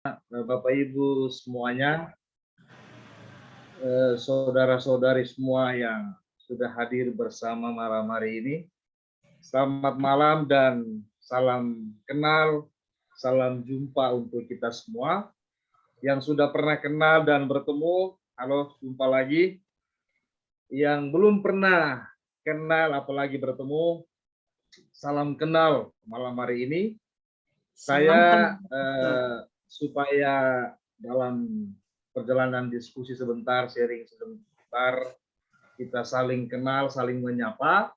Bapak Ibu semuanya, saudara-saudari semua yang sudah hadir bersama malam hari ini. Selamat malam dan salam kenal, salam jumpa untuk kita semua. Yang sudah pernah kenal dan bertemu, halo, jumpa lagi. Yang belum pernah kenal apalagi bertemu, salam kenal malam hari ini. Saya supaya dalam perjalanan diskusi sebentar, sharing sebentar, kita saling kenal, saling menyapa.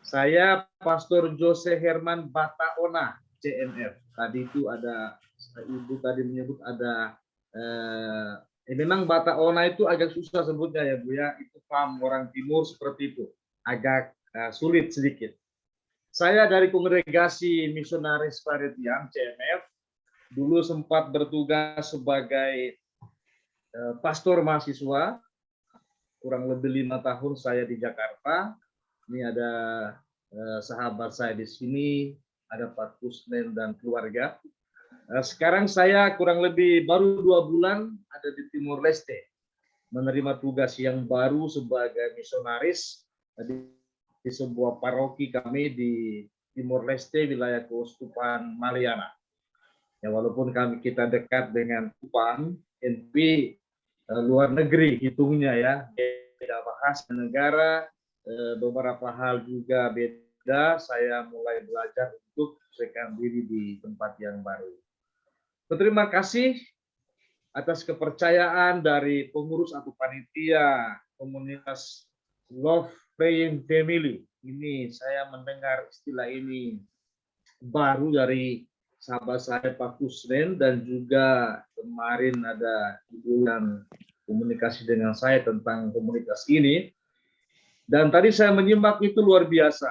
Saya Pastor Jose Herman Bataona, CMF. Tadi itu ada Ibu tadi menyebut ada memang Bataona itu agak susah sebutnya ya Bu ya. Itu paham orang timur seperti itu, agak sulit sedikit. Saya dari Kongregasi Misionaris Claretian CMF, dulu sempat bertugas sebagai pastor mahasiswa, kurang lebih 5 tahun saya di Jakarta. Ini ada sahabat saya di sini, ada Pak Kusnen dan keluarga. Sekarang saya kurang lebih baru 2 bulan ada di Timur Leste, menerima tugas yang baru sebagai misionaris di sebuah paroki kami di Timur Leste, wilayah Keuskupan Maliana. Ya, walaupun kita dekat dengan Kupang, NP luar negeri hitungnya ya, beda bahasa negara, beberapa hal juga beda. Saya mulai belajar untuk menyesuaikan diri di tempat yang baru. Berterima kasih atas kepercayaan dari pengurus atau panitia komunitas Love Praying Family. Ini saya mendengar istilah ini baru dari sahabat saya Pak Kusnen, dan juga kemarin ada ibu yang komunikasi dengan saya tentang komunitas ini. Dan tadi saya menyimak itu luar biasa.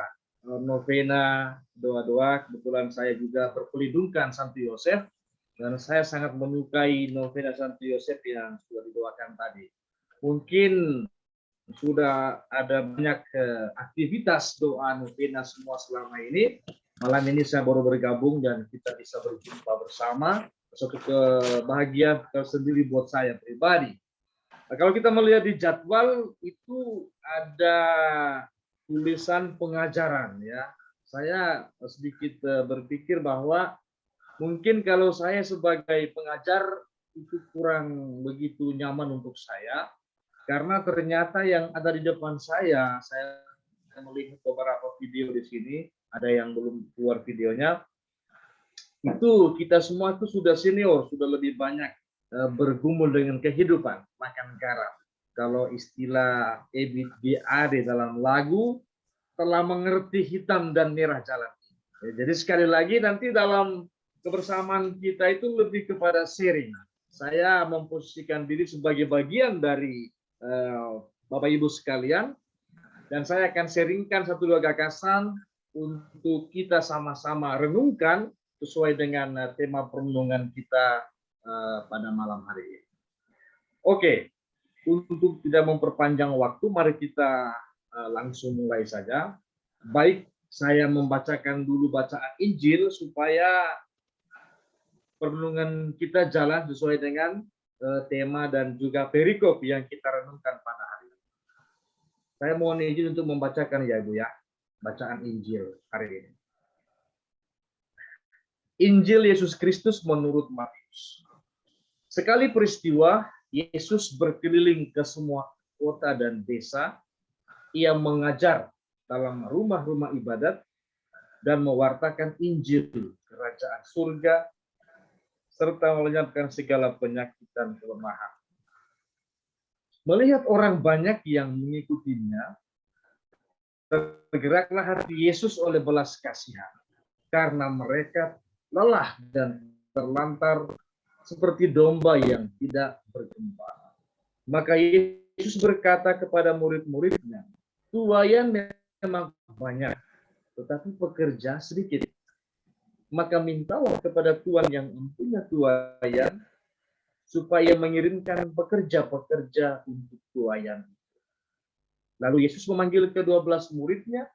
Novena, doa-doa, kebetulan saya juga berpelindungkan Santo Yosef, dan saya sangat menyukai novena Santo Yosef yang sudah didoakan tadi. Mungkin sudah ada banyak aktivitas doa novena semua selama ini. Malam ini saya baru bergabung dan kita bisa berjumpa bersama. Suatu kebahagiaan tersendiri buat saya pribadi. Nah, kalau kita melihat di jadwal itu ada tulisan pengajaran ya. Saya sedikit berpikir bahwa mungkin kalau saya sebagai pengajar itu kurang begitu nyaman untuk saya. Karena ternyata yang ada di depan saya melihat beberapa video di sini, ada yang belum keluar videonya, itu kita semua itu sudah senior, sudah lebih banyak bergumul dengan kehidupan, makan garam. Kalau istilah Ebit BAD dalam lagu, telah mengerti hitam dan merah jalan. Jadi sekali lagi nanti dalam kebersamaan kita itu lebih kepada sharing. Saya memposisikan diri sebagai bagian dari Bapak Ibu sekalian, dan saya akan sharingkan 1-2 gagasan untuk kita sama-sama renungkan sesuai dengan tema perenungan kita pada malam hari ini. Oke, untuk tidak memperpanjang waktu, mari kita langsung mulai saja. Baik, saya membacakan dulu bacaan Injil supaya perenungan kita jalan sesuai dengan tema dan juga perikop yang kita renungkan pada hari ini. Saya mohon izin untuk membacakan ya Bu ya, bacaan Injil hari ini. Injil Yesus Kristus menurut Matius. Sekali peristiwa, Yesus berkeliling ke semua kota dan desa. Ia mengajar dalam rumah-rumah ibadat dan mewartakan Injil kerajaan surga, serta melenyapkan segala penyakit dan kelemahan. Melihat orang banyak yang mengikutinya, tergeraklah hati Yesus oleh belas kasihan, karena mereka lelah dan terlantar seperti domba yang tidak bergembala. Maka Yesus berkata kepada murid-muridnya, tuaian memang banyak, tetapi pekerja sedikit. Maka mintalah kepada Tuhan yang mempunyai tuaian, supaya mengirimkan pekerja-pekerja untuk tuaian. Lalu Yesus memanggil ke-12 muridnya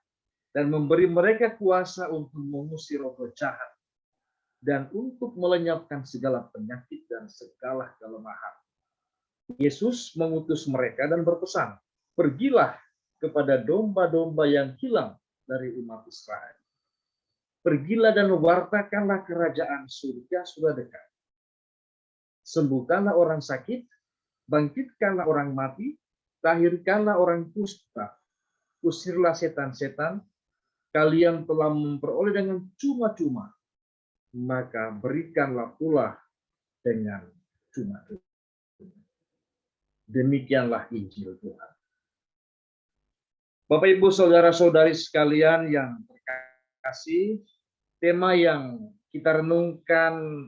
dan memberi mereka kuasa untuk mengusir roh jahat. dan untuk melenyapkan segala penyakit dan segala kelemahan. Yesus mengutus mereka dan berpesan, "Pergilah kepada domba-domba yang hilang dari umat Israel. Pergilah dan wartakanlah kerajaan surga sudah dekat. Sembuhkanlah orang sakit, bangkitkanlah orang mati, lahirkanlah orang kusta, usirlah setan-setan, kalian telah memperoleh dengan cuma-cuma, maka berikanlah pula dengan cuma-cuma." Demikianlah Injil Tuhan. Bapak, Ibu, saudara-saudari sekalian yang terkasih, tema yang kita renungkan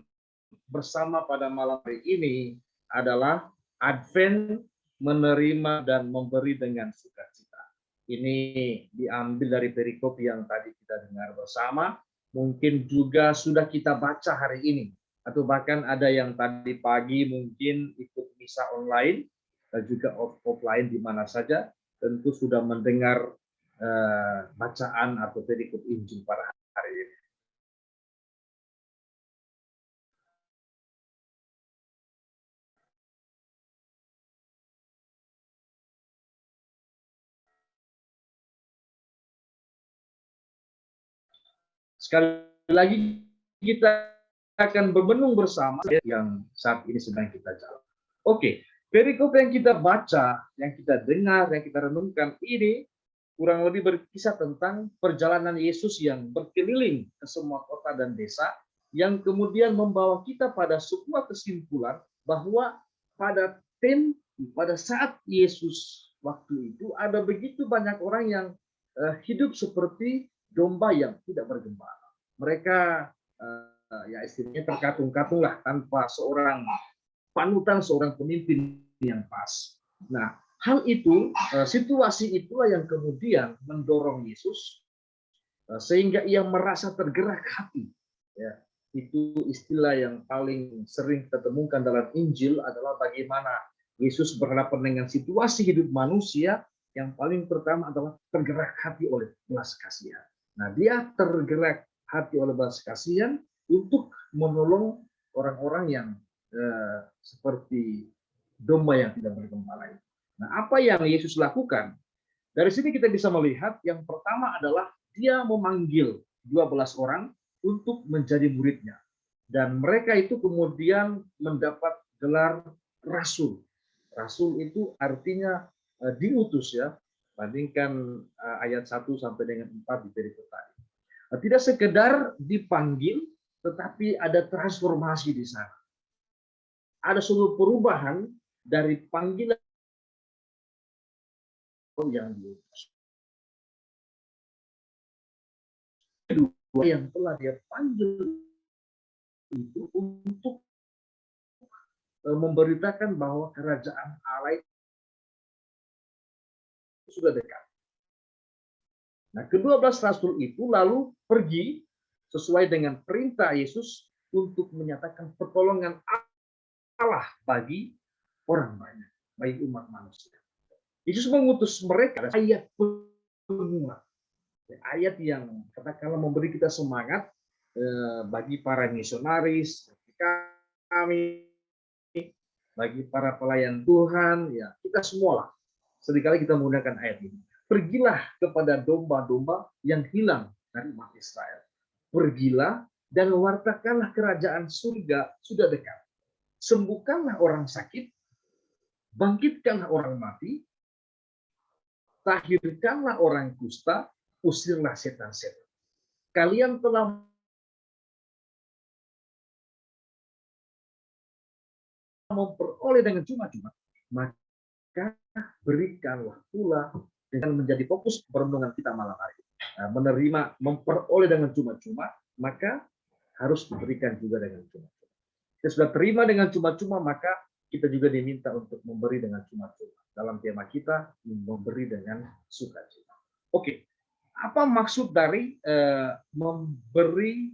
bersama pada malam hari ini adalah Advent, menerima dan memberi dengan sukacita. Ini diambil dari perikop yang tadi kita dengar bersama, mungkin juga sudah kita baca hari ini, atau bahkan ada yang tadi pagi mungkin ikut misa online dan juga offline di mana saja, tentu sudah mendengar bacaan atau perikop Injil pada hari ini. Sekali lagi kita akan bermenung bersama yang saat ini sedang kita jalan. Oke, perikop yang kita baca, yang kita dengar, yang kita renungkan ini kurang lebih berkisah tentang perjalanan Yesus yang berkeliling ke semua kota dan desa, yang kemudian membawa kita pada sebuah kesimpulan bahwa pada saat Yesus waktu itu ada begitu banyak orang yang hidup seperti domba yang tidak bergembala. Mereka ya istilahnya terkatung-katung lah, tanpa seorang panutan, seorang pemimpin yang pas. Nah, hal itu, situasi itulah yang kemudian mendorong Yesus sehingga ia merasa tergerak hati. Ya, itu istilah yang paling sering kita temukan dalam Injil adalah bagaimana Yesus berhadapan dengan situasi hidup manusia yang paling pertama adalah tergerak hati oleh belas kasihan. Nah, dia tergerak hati oleh belas kasihan untuk menolong orang-orang yang seperti domba yang tidak bergembala. Nah, apa yang Yesus lakukan? Dari sini kita bisa melihat yang pertama adalah dia memanggil 12 orang untuk menjadi muridnya. Dan mereka itu kemudian mendapat gelar rasul. Rasul itu artinya diutus ya. Bandingkan ayat 1 sampai dengan 4 di perikop tadi. Tidak sekedar dipanggil, tetapi ada transformasi di sana. Ada seluruh perubahan dari panggilan yang diutus. Kedua, yang telah dia panggil itu untuk memberitakan bahwa kerajaan Allah itu sudah dekat. Nah, ke-12 rasul itu lalu pergi sesuai dengan perintah Yesus untuk menyatakan pertolongan Allah bagi orang banyak, bagi umat manusia. Yesus mengutus mereka ayat penguat, ayat yang katakanlah memberi kita semangat bagi para misionaris, bagi kami, bagi para pelayan Tuhan, ya kita semua lah. Seringkali kita menggunakan ayat ini. Pergilah kepada domba-domba yang hilang dari umat Israel. Pergilah dan wartakanlah kerajaan surga sudah dekat. Sembuhkanlah orang sakit, bangkitkanlah orang mati, tahirkanlah orang kusta, usirlah setan-setan. Kalian telah memperoleh dengan cuma-cuma, maka berikanlah pula dengan menjadi fokus perenungan kita malam hari. Nah, menerima, memperoleh dengan cuma-cuma, maka harus diberikan juga dengan cuma-cuma. Kita sudah terima dengan cuma-cuma, maka kita juga diminta untuk memberi dengan cuma-cuma. Dalam tema kita, memberi dengan sukacita. Oke, apa maksud dari memberi,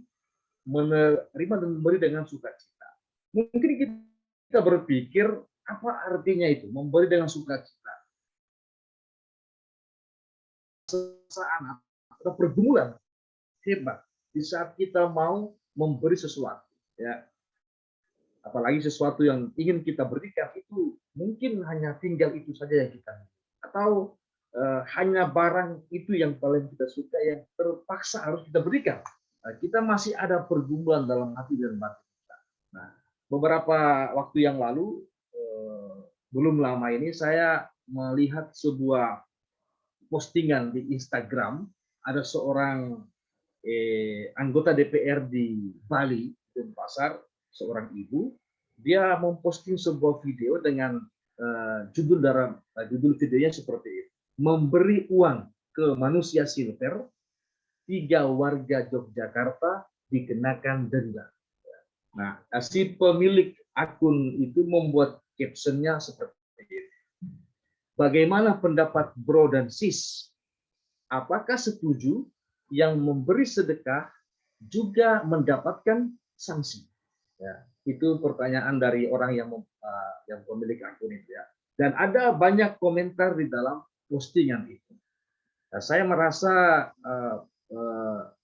menerima dan memberi dengan sukacita? Mungkin kita berpikir, apa artinya itu, memberi dengan sukacita? Sesaat atau pergumulan hebat di saat kita mau memberi sesuatu, ya. Apalagi sesuatu yang ingin kita berikan itu mungkin hanya tinggal itu saja yang kita miliki. Atau hanya barang itu yang paling kita suka yang terpaksa harus kita berikan. Kita masih ada pergumulan dalam hati dan batin kita. Nah, beberapa waktu yang lalu, belum lama ini saya melihat sebuah postingan di Instagram, ada seorang anggota DPR di Bali, Denpasar, seorang ibu, dia memposting sebuah video dengan judul videonya seperti ini: memberi uang ke manusia silver, 3 warga Yogyakarta dikenakan denda. Nah, si pemilik akun itu membuat captionnya seperti ini: bagaimana pendapat bro dan sis? Apakah setuju yang memberi sedekah juga mendapatkan sanksi? Ya, itu pertanyaan dari orang yang pemilik akun itu, ya. Dan ada banyak komentar di dalam postingan itu. Nah, saya merasa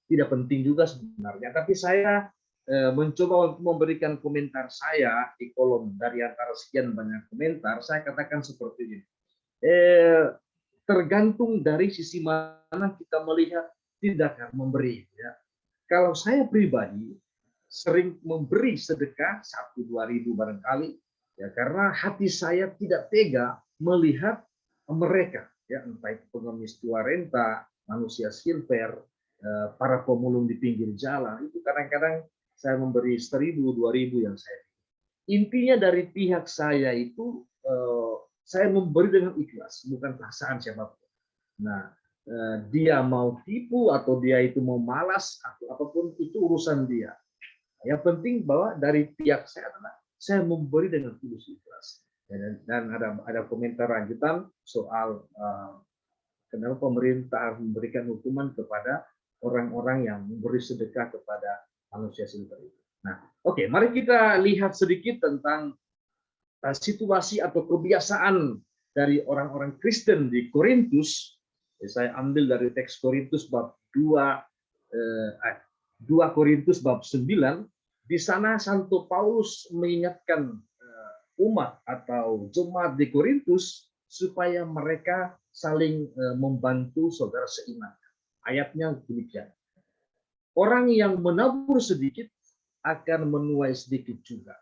tidak penting juga sebenarnya, tapi saya mencoba untuk memberikan komentar saya di kolom dari antara sekian banyak komentar. Saya katakan seperti ini: tergantung dari sisi mana kita melihat tindakan memberi, ya. Kalau saya pribadi sering memberi sedekah 1-2 ribu barangkali, ya, karena hati saya tidak tega melihat mereka, ya, entah itu pengemis tua renta, manusia silver, para pemulung di pinggir jalan. Itu kadang-kadang saya memberi 1.000-2.000 yang saya. Intinya dari pihak saya itu saya memberi dengan ikhlas, bukan paksaan siapapun. Nah, dia mau tipu atau dia itu mau malas atau apapun itu urusan dia. Yang penting bahwa dari pihak saya adalah saya memberi dengan tulus ikhlas. Dan ada komentar lanjutan soal kenapa pemerintah harus memberikan hukuman kepada orang-orang yang memberi sedekah kepada manusia silver itu. Nah, oke, mari kita lihat sedikit tentang situasi atau kebiasaan dari orang-orang Kristen di Korintus. Saya ambil dari teks Korintus bab 2 Korintus bab 9. Di sana Santo Paulus mengingatkan umat atau jemaat di Korintus supaya mereka saling membantu saudara seiman. Ayatnya demikian: orang yang menabur sedikit akan menuai sedikit juga,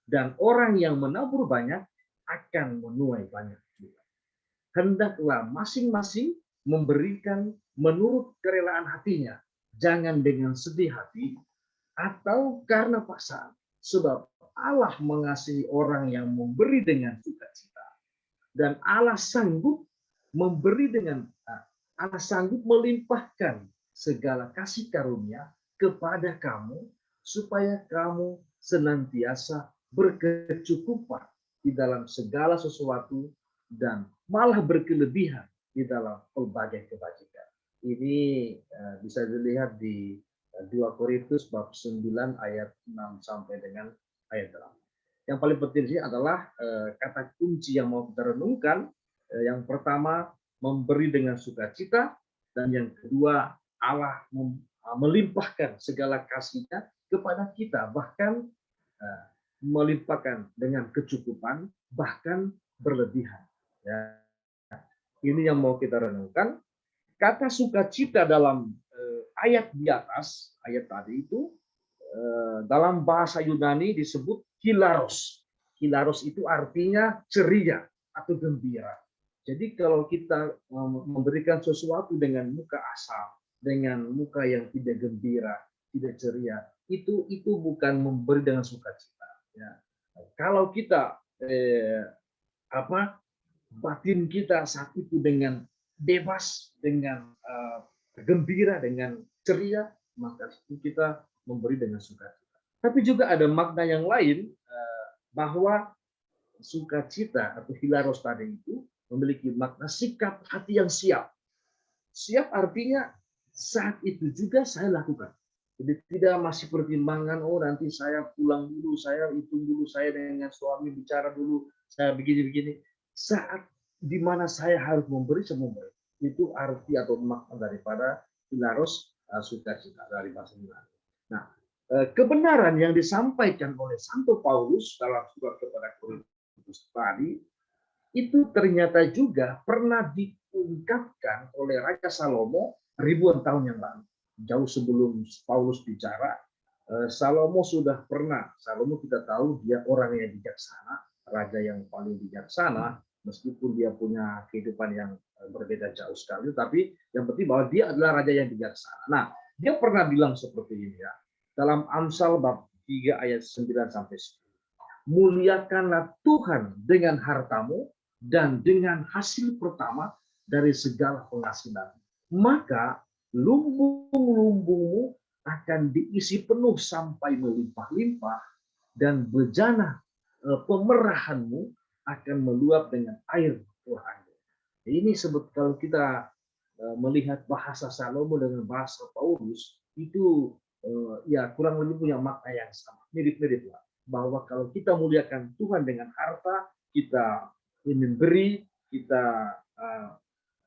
dan orang yang menabur banyak akan menuai banyak juga. Hendaklah masing-masing memberikan menurut kerelaan hatinya, jangan dengan sedih hati atau karena paksaan, sebab Allah mengasihi orang yang memberi dengan sukacita, dan Allah sanggup memberi Allah sanggup melimpahkan segala kasih karunia kepada kamu, supaya kamu senantiasa berkecukupan di dalam segala sesuatu dan malah berkelebihan di dalam pelbagai kebajikan. Ini bisa dilihat di 2 Korintus bab 9 ayat 6 sampai dengan ayat 8. Yang paling penting sih adalah kata kunci yang mau kita renungkan. Yang pertama, memberi dengan sukacita, dan yang kedua, Allah melimpahkan segala kasih-Nya kepada kita, bahkan melimpahkan dengan kecukupan, bahkan berlebihan. Ya. Ini yang mau kita renungkan. Kata sukacita dalam ayat di atas, ayat tadi itu, dalam bahasa Yunani disebut hilaros. Hilaros itu artinya ceria atau gembira. Jadi kalau kita memberikan sesuatu dengan muka asal, dengan muka yang tidak gembira, tidak ceria, itu bukan memberi dengan sukacita. Ya. Kalau kita batin kita saat itu dengan bebas, dengan gembira, dengan ceria, maka itu kita memberi dengan sukacita. Tapi juga ada makna yang lain, bahwa sukacita atau hilaros tadi itu memiliki makna sikap hati yang siap. Siap artinya saat itu juga saya lakukan. Jadi tidak masih pertimbangan, oh nanti saya pulang dulu, saya hitung dulu, saya dengan suami bicara dulu, saya begini-begini. Saat di mana saya harus memberi, saya memberi. Itu arti atau makna daripada hilaros, sukacita dari bahasa Yunani. Nah, kebenaran yang disampaikan oleh Santo Paulus dalam surat kepada Korintus tadi itu ternyata juga pernah diungkapkan oleh Raja Salomo ribuan tahun yang lalu. Jauh sebelum Paulus bicara, Salomo sudah pernah. Salomo kita tahu dia orang yang bijaksana, raja yang paling bijaksana, meskipun dia punya kehidupan yang berbeda jauh sekali, tapi yang penting bahwa dia adalah raja yang bijaksana. Nah, dia pernah bilang seperti ini ya, dalam Amsal bab 3 ayat 9 sampai 10. Muliakanlah Tuhan dengan hartamu dan dengan hasil pertama dari segala penghasilan. Maka lumbung-lumbungmu akan diisi penuh sampai melimpah-limpah dan bejana pemerahanmu akan meluap dengan air Tuhan. Ini sebut kalau kita melihat bahasa Salomo dengan bahasa Paulus itu ya kurang lebih punya makna yang sama, mirip-mirip lah. Bahwa kalau kita muliakan Tuhan dengan harta, kita memberi, kita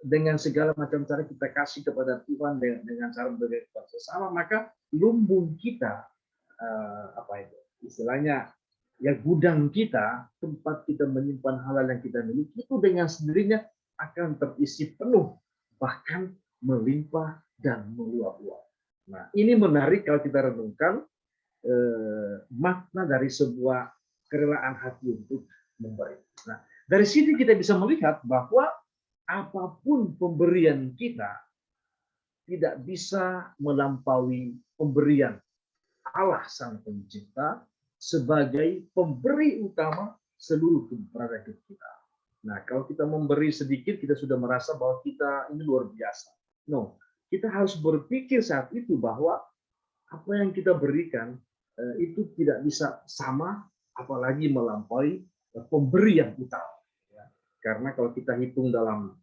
dengan segala macam cara kita kasih kepada Tuhan dengan cara memberi kepada sesama, maka lumbung kita apa itu istilahnya ya gudang kita, tempat kita menyimpan halal yang kita miliki itu dengan sendirinya akan terisi penuh, bahkan melimpah dan meluap-luap. Nah, ini menarik kalau kita renungkan makna dari sebuah kerelaan hati untuk memberi. Nah, dari sini kita bisa melihat bahwa apapun pemberian kita tidak bisa melampaui pemberian Allah Sang Pencipta sebagai pemberi utama seluruh keberadaan hidup kita. Nah, kalau kita memberi sedikit, kita sudah merasa bahwa kita ini luar biasa. No, kita harus berpikir saat itu bahwa apa yang kita berikan itu tidak bisa sama, apalagi melampaui pemberian utama. Karena kalau kita hitung dalam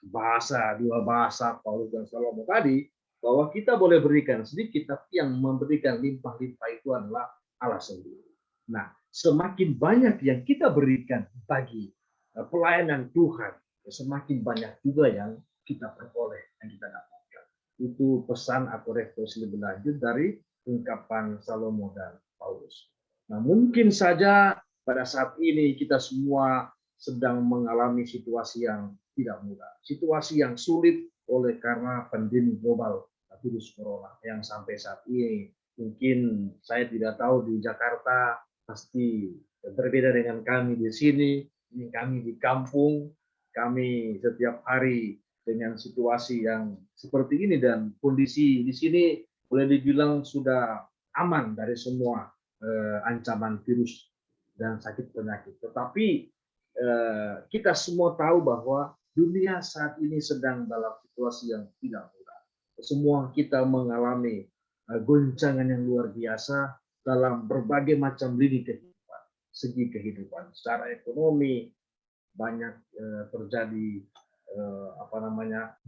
dua bahasa Paulus dan Salomo tadi, bahwa kita boleh berikan sedikit, tapi yang memberikan limpah-limpah itu adalah Allah sendiri. Nah, semakin banyak yang kita berikan bagi pelayanan Tuhan, semakin banyak juga yang kita peroleh, yang kita dapatkan. Itu pesan atau refleksi lebih lanjut dari ungkapan Salomo dan Paulus. Nah, mungkin saja pada saat ini kita semua sedang mengalami situasi yang tidak mudah, situasi yang sulit oleh karena pandemi global virus corona yang sampai saat ini mungkin saya tidak tahu di Jakarta pasti berbeda dengan kami di sini. Ini kami di kampung, kami setiap hari dengan situasi yang seperti ini dan kondisi di sini boleh dibilang sudah aman dari semua ancaman virus dan sakit penyakit. Tetapi kita semua tahu bahwa dunia saat ini sedang dalam situasi yang tidak mudah. Semua kita mengalami goncangan yang luar biasa dalam berbagai macam lini kehidupan, segi kehidupan. Secara ekonomi banyak terjadi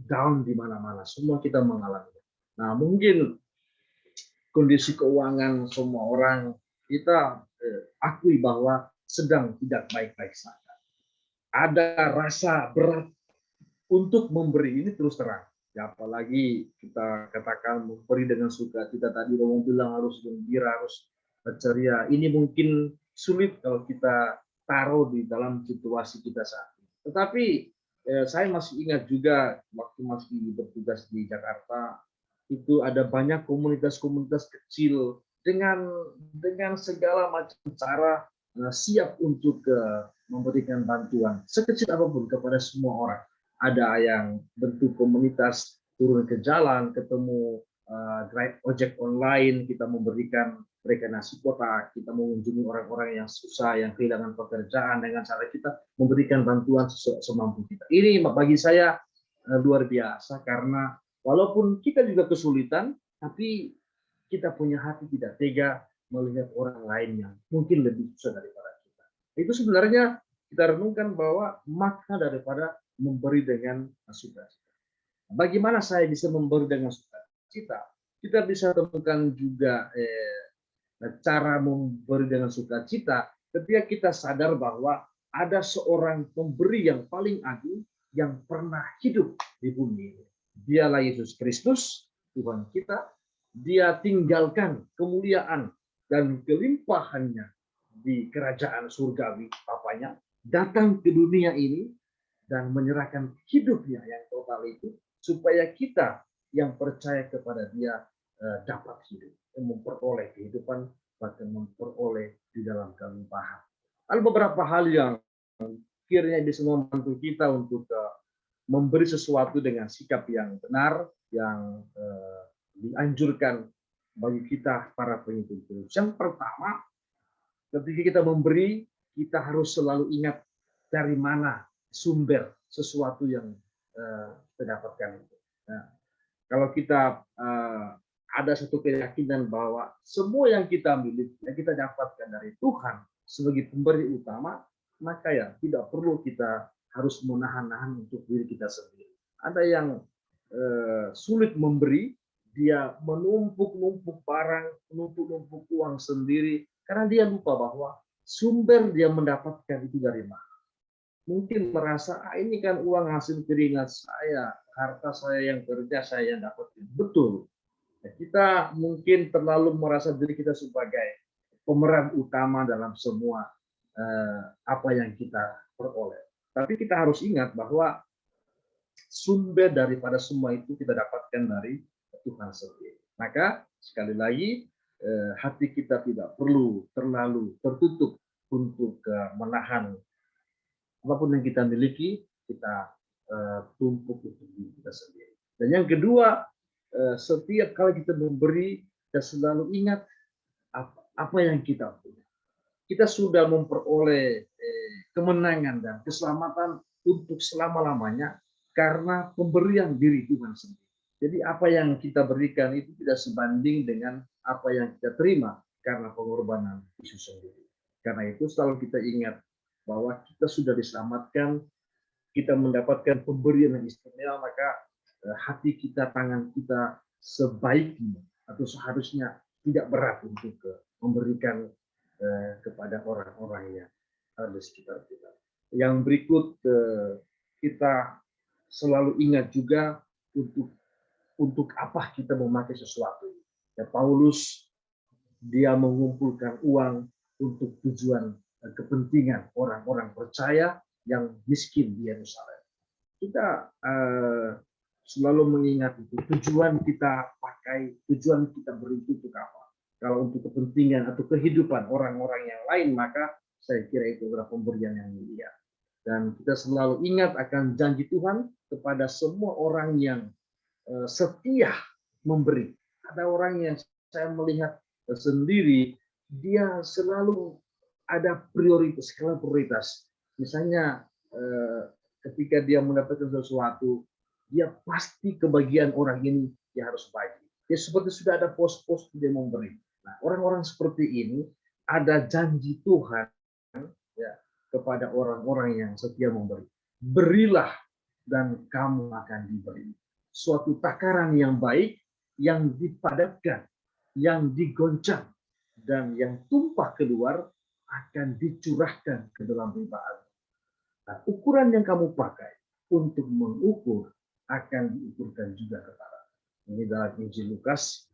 down di mana-mana. Semua kita mengalami. Nah, mungkin kondisi keuangan semua orang kita akui bahwa sedang tidak baik-baik saja. Ada rasa berat untuk memberi ini terus terang. Ya, apalagi kita katakan memberi dengan sukacita, tadi Romo bilang harus gembira, harus ceria. Ini mungkin sulit kalau kita taruh di dalam situasi kita saat ini. Tetapi saya masih ingat juga waktu masih bertugas di Jakarta, itu ada banyak komunitas-komunitas kecil dengan segala macam cara siap untuk memberikan bantuan sekecil apapun kepada semua orang. Ada yang bentuk komunitas turun ke jalan, ketemu ojek online, kita memberikan mereka nasi kotak, kita mengunjungi orang-orang yang susah, yang kehilangan pekerjaan dengan cara kita memberikan bantuan semampu kita. Ini bagi saya luar biasa karena walaupun kita juga kesulitan, tapi kita punya hati tidak tega melihat orang lain yang mungkin lebih susah daripada kita. Itu sebenarnya kita renungkan bahwa makna daripada memberi dengan sukacita. Bagaimana saya bisa memberi dengan sukacita? Kita bisa temukan juga cara memberi dengan sukacita ketika kita sadar bahwa ada seorang pemberi yang paling agung yang pernah hidup di bumi ini. Dialah Yesus Kristus, Tuhan kita, dia tinggalkan kemuliaan dan kelimpahannya di kerajaan surgawi Bapaknya, datang ke dunia ini dan menyerahkan hidupnya yang total itu supaya kita yang percaya kepada dia dapat hidup, memperoleh kehidupan, bahkan memperoleh di dalam kelimpahan. Ada beberapa hal yang kiranya bisa membantu kita untuk memberi sesuatu dengan sikap yang benar, yang dianjurkan bagi kita para pengikut Yesus. Yang pertama, ketika kita memberi, kita harus selalu ingat dari mana sumber sesuatu yang kita dapatkan. Nah, kalau kita ada satu keyakinan bahwa semua yang kita miliki, yang kita dapatkan dari Tuhan sebagai pemberi utama, maka ya tidak perlu kita harus menahan-nahan untuk diri kita sendiri. Ada yang sulit memberi, dia menumpuk-numpuk barang, menumpuk-numpuk uang sendiri, karena dia lupa bahwa sumber dia mendapatkan itu dari mana. Mungkin merasa, ini kan uang hasil keringat saya, harta saya yang kerja, saya yang dapat. Betul. Kita mungkin terlalu merasa diri kita sebagai pemeran utama dalam semua apa yang kita peroleh. Tapi kita harus ingat bahwa sumber daripada semua itu kita dapatkan dari Tuhan sendiri. Maka sekali lagi hati kita tidak perlu terlalu tertutup untuk menahan apapun yang kita miliki, kita tumpuk untuk diri kita sendiri. Dan yang kedua, setiap kali kita memberi, kita selalu ingat apa yang kita punya. Kita sudah memperoleh kemenangan dan keselamatan untuk selama-lamanya karena pemberian diri Tuhan sendiri. Jadi apa yang kita berikan itu tidak sebanding dengan apa yang kita terima karena pengorbanan Yesus sendiri. Karena itu selalu kita ingat bahwa kita sudah diselamatkan, kita mendapatkan pemberian yang istimewa, maka hati kita, tangan kita sebaiknya atau seharusnya tidak berat untuk memberikan kepada orang-orang yang ada di sekitar kita. Yang berikut, kita selalu ingat juga untuk apa kita memakai sesuatu. Ya, Paulus dia mengumpulkan uang untuk tujuan kepentingan orang-orang percaya yang miskin di Yerusalem. Kita selalu mengingat itu, tujuan kita pakai, tujuan kita beri itu untuk apa. Kalau untuk kepentingan atau kehidupan orang-orang yang lain, maka saya kira itu adalah pemberian yang mulia. Dan kita selalu ingat akan janji Tuhan kepada semua orang yang setia memberi. Ada orang yang saya melihat sendiri, dia selalu ada prioritas. Misalnya ketika dia mendapatkan sesuatu, dia pasti kebagian orang ini dia harus bagi. Dia seperti sudah ada pos-pos dia memberi. Nah, orang-orang seperti ini ada janji Tuhan ya, kepada orang-orang yang setia memberi. Berilah dan kamu akan diberi. Suatu takaran yang baik, yang dipadatkan, yang digoncang, dan yang tumpah keluar akan dicurahkan ke dalam ribahan. Nah, ukuran yang kamu pakai untuk mengukur akan diukurkan juga kepada. Ini dalam Injil Lukas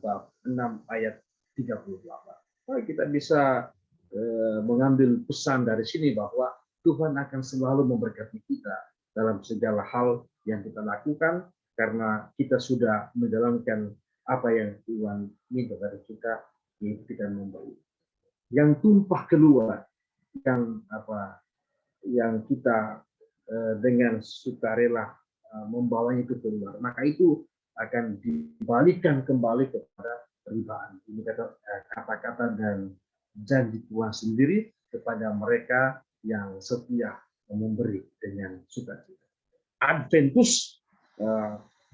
bab 6 ayat 38. Nah, kita bisa mengambil pesan dari sini bahwa Tuhan akan selalu memberkati kita dalam segala hal yang kita lakukan karena kita sudah menjalankan apa yang Tuhan minta dari kita, yaitu kita memberi. Yang tumpah keluar, yang kita dengan sukarela membawanya ke keluar, maka itu akan dibalikan kembali kepada ribaan. Ini kata-kata dan janji Tuhan sendiri kepada mereka yang setia memberi dengan sukacita. Adventus,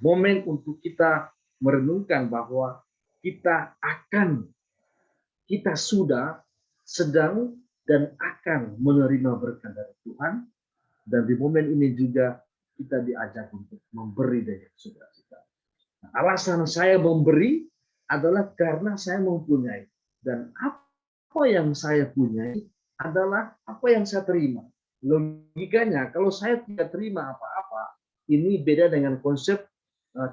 momen untuk kita merenungkan bahwa kita sudah sedang dan akan menerima berkat dari Tuhan, dan di momen ini juga kita diajak untuk memberi dengan sukacita. Nah, alasan saya memberi adalah karena saya mempunyai, dan apa yang saya punyai adalah apa yang saya terima. Logikanya, kalau saya tidak terima apa-apa, ini beda dengan konsep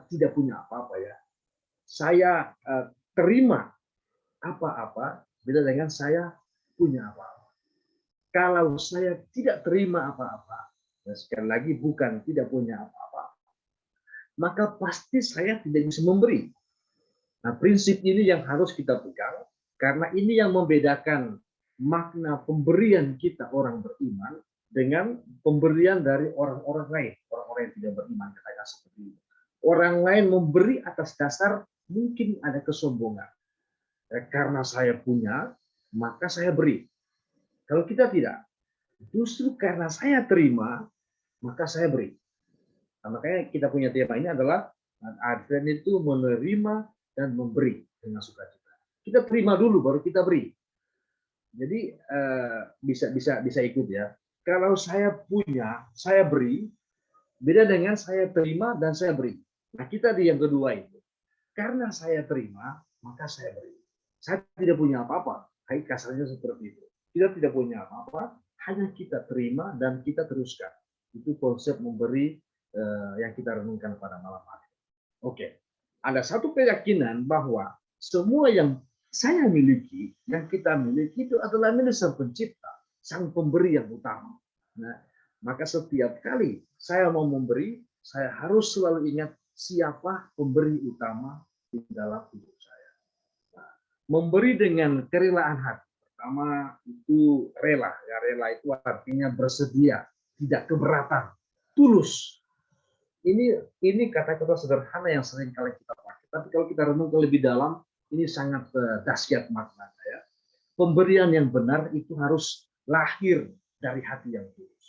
tidak punya apa-apa ya. saya terima apa-apa beda dengan saya punya apa-apa. Kalau saya tidak terima apa-apa, dan sekali lagi bukan tidak punya apa-apa, maka pasti saya tidak bisa memberi. Nah, prinsip ini yang harus kita pegang, karena ini yang membedakan makna pemberian kita orang beriman dengan pemberian dari orang-orang lain, orang-orang yang tidak beriman, katakan seperti itu. Orang lain memberi atas dasar mungkin ada kesombongan. Karena saya punya, maka saya beri. Kalau kita tidak, justru karena saya terima, maka saya beri. Nah, makanya kita punya tema ini adalah Advent itu menerima dan memberi dengan sukacita. Kita terima dulu baru kita beri. Jadi bisa ikut ya. Kalau saya punya, saya beri, beda dengan saya terima dan saya beri. Nah, kita di yang kedua itu. Karena saya terima, maka saya beri. Saya tidak punya apa-apa. Kasarnya seperti itu. Kita tidak punya apa-apa, hanya kita terima dan kita teruskan. Itu konsep memberi yang kita renungkan pada malam hari. Oke, ada satu keyakinan bahwa semua yang saya miliki, yang kita miliki itu adalah milik Sang Pencipta, Sang Pemberi yang utama. Nah, maka setiap kali saya mau memberi, saya harus selalu ingat siapa pemberi utama di dalam hidup saya. Nah, memberi dengan kerelaan hati. Pertama itu rela. Ya, rela itu artinya bersedia, tidak keberatan, tulus. Ini kata-kata sederhana yang sering kali kita pakai. Tapi kalau kita renungkan lebih dalam, ini sangat dahsyat maknanya. Ya. Pemberian yang benar itu harus lahir dari hati yang tulus.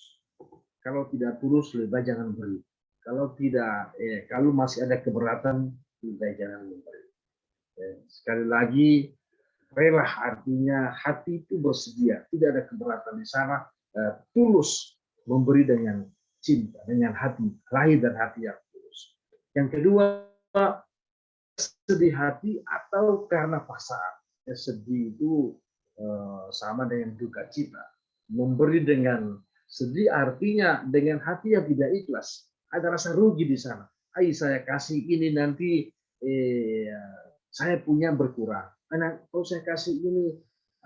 Kalau tidak tulus, lebih baik jangan beri. Kalau tidak, kalau masih ada keberatan, lebih baik jangan memberi. Sekali lagi, rela artinya hati itu bersedia, tidak ada keberatan di sana, tulus memberi dengan cinta, dengan hati, lahir dan hati yang tulus. Yang kedua, sedih hati atau karena paksaan. Sedih itu sama dengan duka cita. Memberi dengan sedih artinya dengan hati yang tidak ikhlas. Ada rasa rugi di sana. Saya kasih ini nanti saya punya berkurang. Kalau saya kasih ini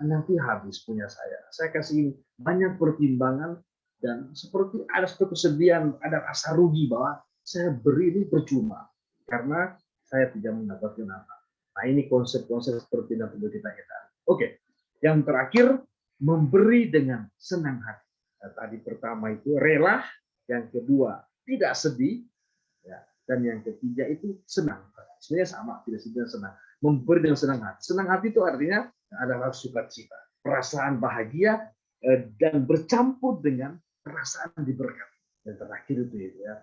nanti habis punya saya. Saya kasih ini banyak pertimbangan dan seperti ada suatu kesedihan, ada rasa rugi bahwa saya beri ini percuma karena saya tidak mendapatkan apa. Nah, ini konsep-konsep seperti yang perlu kita ketahui. Oke, yang terakhir memberi dengan senang hati. Nah, tadi pertama itu rela, yang kedua tidak sedih, ya, dan yang ketiga itu senang. Sebenarnya sama, tidak sedih dan senang. Memberi dengan senang hati. Senang hati itu artinya adalah sukacita, perasaan bahagia dan bercampur dengan perasaan diberkati. Yang terakhir itu ya,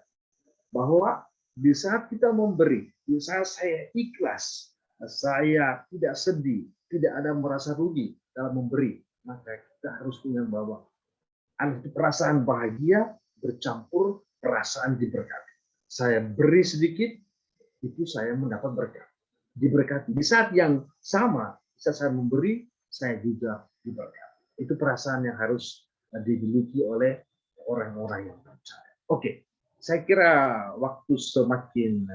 bahwa di saat kita memberi, di saat saya ikhlas, saya tidak sedih, tidak ada merasa rugi dalam memberi, maka kita harus ingat bahwa ada perasaan bahagia bercampur perasaan diberkati. Saya beri sedikit, itu saya mendapat berkat, diberkati. Di saat yang sama, saat saya memberi, saya juga diberkati. Itu perasaan yang harus dimiliki oleh orang-orang yang percaya. Oke, saya kira waktu semakin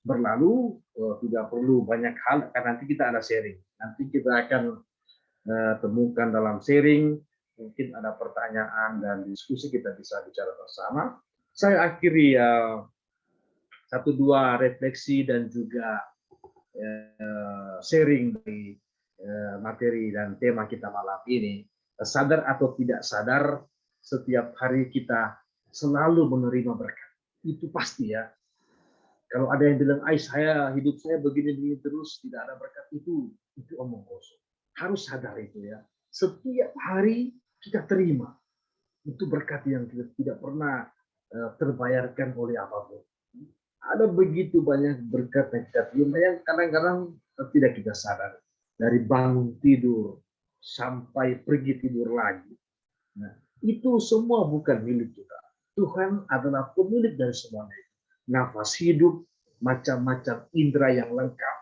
berlalu, tidak perlu banyak hal, karena nanti kita ada sharing. Nanti kita akan temukan dalam sharing, mungkin ada pertanyaan dan diskusi kita bisa bicara bersama. Saya akhiri satu dua refleksi dan juga sharing dari materi dan tema kita malam ini. Sadar atau tidak sadar, setiap hari kita selalu menerima berkat. Itu pasti ya. Kalau ada yang bilang, hidup saya begini-begini terus, tidak ada berkat, itu omong kosong. Harus sadar itu ya. Setiap hari kita terima. Itu berkat yang kita tidak pernah terbayarkan oleh apapun. Ada begitu banyak berkat yang kita terima yang kadang-kadang tidak kita sadar. Dari bangun tidur sampai pergi tidur lagi. Nah, itu semua bukan milik kita. Tuhan adalah pemilik dari semuanya. Nafas hidup, macam-macam indera yang lengkap,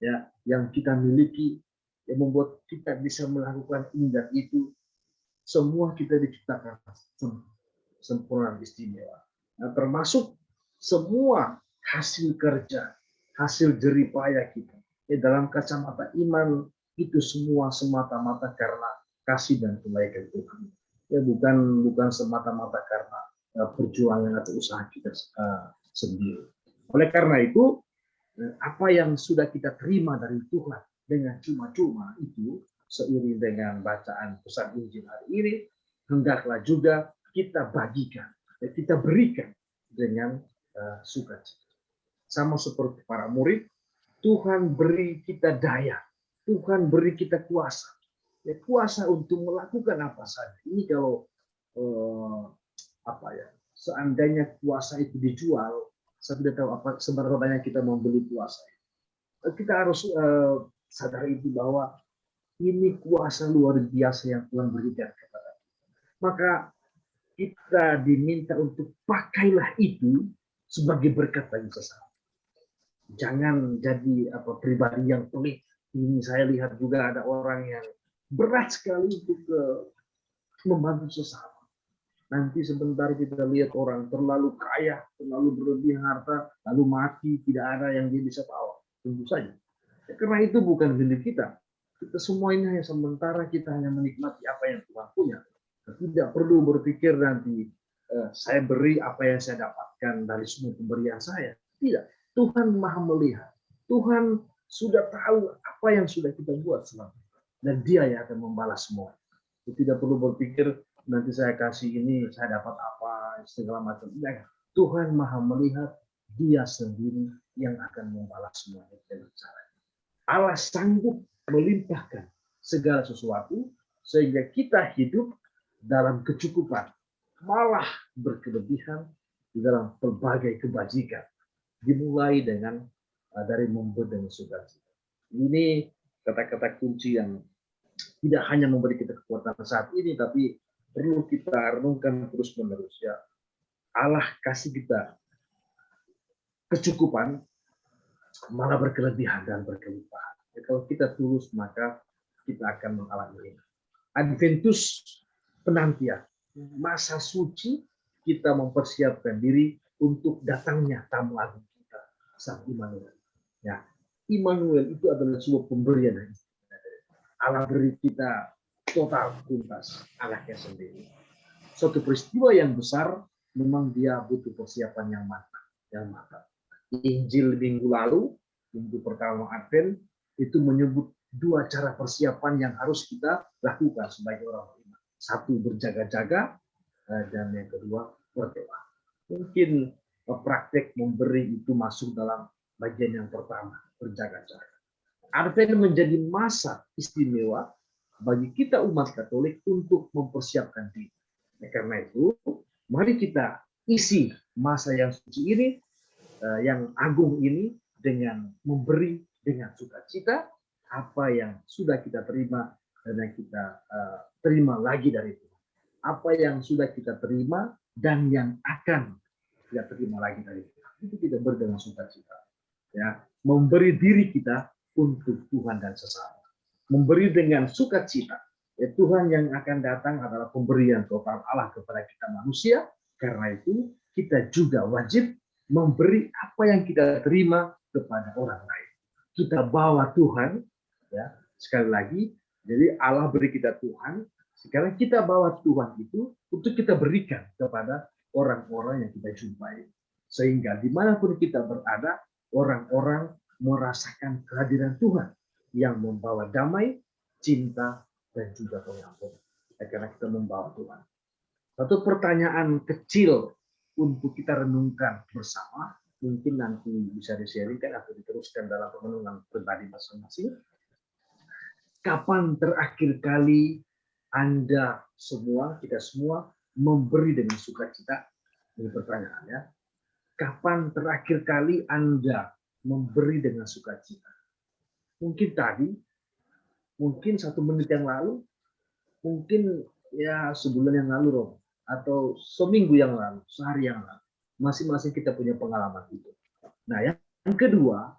ya, yang kita miliki, yang membuat kita bisa melakukan ini dan itu. Semua kita diciptakan sempurna istimewa. Nah, termasuk semua hasil kerja hasil jerih payah kita. Dalam kacamata iman itu semua semata-mata karena kasih dan kebaikan Tuhan. Bukan semata-mata karena perjuangan atau usaha kita sendiri. Oleh karena itu, apa yang sudah kita terima dari Tuhan dengan cuma-cuma itu, seiring dengan bacaan pesan Injil hari ini, hendaklah juga kita bagikan, kita berikan dengan sukacita. Sama seperti para murid, Tuhan beri kita daya, Tuhan beri kita kuasa, kuasa untuk melakukan apa saja. Ini kalau seandainya kuasa itu dijual, saya tidak tahu seberapa banyak kita membeli kuasa. Kita harus sadar itu bahwa ini kuasa luar biasa yang Tuhan berikan kepada kita. Maka kita diminta untuk pakailah itu sebagai berkat bagi sesama. Jangan jadi pribadi yang pelit. Ini saya lihat juga ada orang yang berat sekali untuk membantu sesama. Nanti sebentar kita lihat orang terlalu kaya, terlalu berlebihan harta, lalu mati, tidak ada yang dia bisa bawa. Tentu saja. Karena itu bukan milik kita. Kita semua ini hanya sementara, kita hanya menikmati apa yang Tuhan punya. Tidak perlu berpikir nanti saya beri apa yang saya dapatkan dari semua pemberian saya. Tidak. Tuhan Maha melihat. Tuhan sudah tahu apa yang sudah kita buat selama ini. Dan Dia yang akan membalas semua. Tidak perlu berpikir nanti saya kasih ini, saya dapat apa, segala macam. Tuhan Maha melihat, Dia sendiri yang akan membalas semuanya dengan caranya. Allah sanggup melimpahkan segala sesuatu sehingga kita hidup dalam kecukupan, malah berkelebihan di dalam berbagai kebajikan. Dimulai dengan dari memberi dengan sukacita. Ini kata-kata kunci yang tidak hanya memberi kita kekuatan saat ini, tapi perlu kita renungkan terus-menerus. Ya, Allah kasih kita kecukupan, malah berkelebihan dan berkelimpahan. Kalau kita tulus, maka kita akan mengalami ini. Adventus penantian, masa suci, kita mempersiapkan diri untuk datangnya tamu agung kita, Sang Immanuel. Ya, Immanuel itu adalah sebuah pemberian. Allah beri kita total tuntas anaknya sendiri. Suatu peristiwa yang besar, memang dia butuh persiapan yang matang. Injil minggu lalu, minggu pertama Advent, itu menyebut dua cara persiapan yang harus kita lakukan sebagai orang beriman. Satu, berjaga-jaga, dan yang kedua, berdoa. Mungkin praktek memberi itu masuk dalam bagian yang pertama, berjaga-jaga. Advent menjadi masa istimewa bagi kita umat Katolik untuk mempersiapkan diri. Karena itu, mari kita isi masa yang suci ini, yang agung ini, dengan memberi dengan sukacita apa yang sudah kita terima dan yang kita terima lagi dari Tuhan. Apa yang sudah kita terima dan yang akan kita terima lagi dari Tuhan. Itu kita beri dengan sukacita. Ya, memberi diri kita untuk Tuhan dan sesama. Memberi dengan sukacita. Ya, Tuhan yang akan datang adalah pemberian total Allah kepada kita manusia. Karena itu kita juga wajib memberi apa yang kita terima kepada orang lain. Kita bawa Tuhan, ya, sekali lagi, jadi Allah beri kita Tuhan, sekarang kita bawa Tuhan itu untuk kita berikan kepada orang-orang yang kita jumpai. Sehingga dimanapun kita berada, orang-orang merasakan kehadiran Tuhan yang membawa damai, cinta, dan juga pengampunan. Karena kita membawa Tuhan. Satu pertanyaan kecil untuk kita renungkan bersama, mungkin nanti bisa di-sharingkan atau diteruskan dalam renungan pribadi masing-masing. Kapan terakhir kali Anda semua, kita semua, memberi dengan sukacita? Ini pertanyaannya. Kapan terakhir kali Anda memberi dengan sukacita? Mungkin tadi, mungkin 1 menit yang lalu, mungkin ya sebulan yang lalu, Rob, atau seminggu yang lalu, sehari yang lalu. Masing-masing kita punya pengalaman itu. Nah, yang kedua,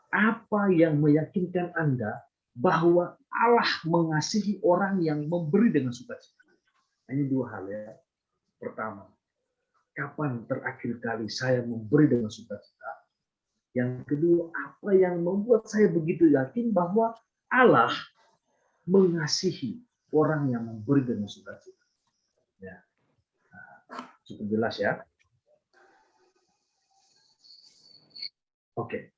apa yang meyakinkan Anda bahwa Allah mengasihi orang yang memberi dengan sukacita? Ini 2 hal ya. Pertama, kapan terakhir kali saya memberi dengan sukacita? Yang kedua, apa yang membuat saya begitu yakin bahwa Allah mengasihi orang yang memberi dengan sukacita. Ya. Nah, cukup jelas ya. Oke.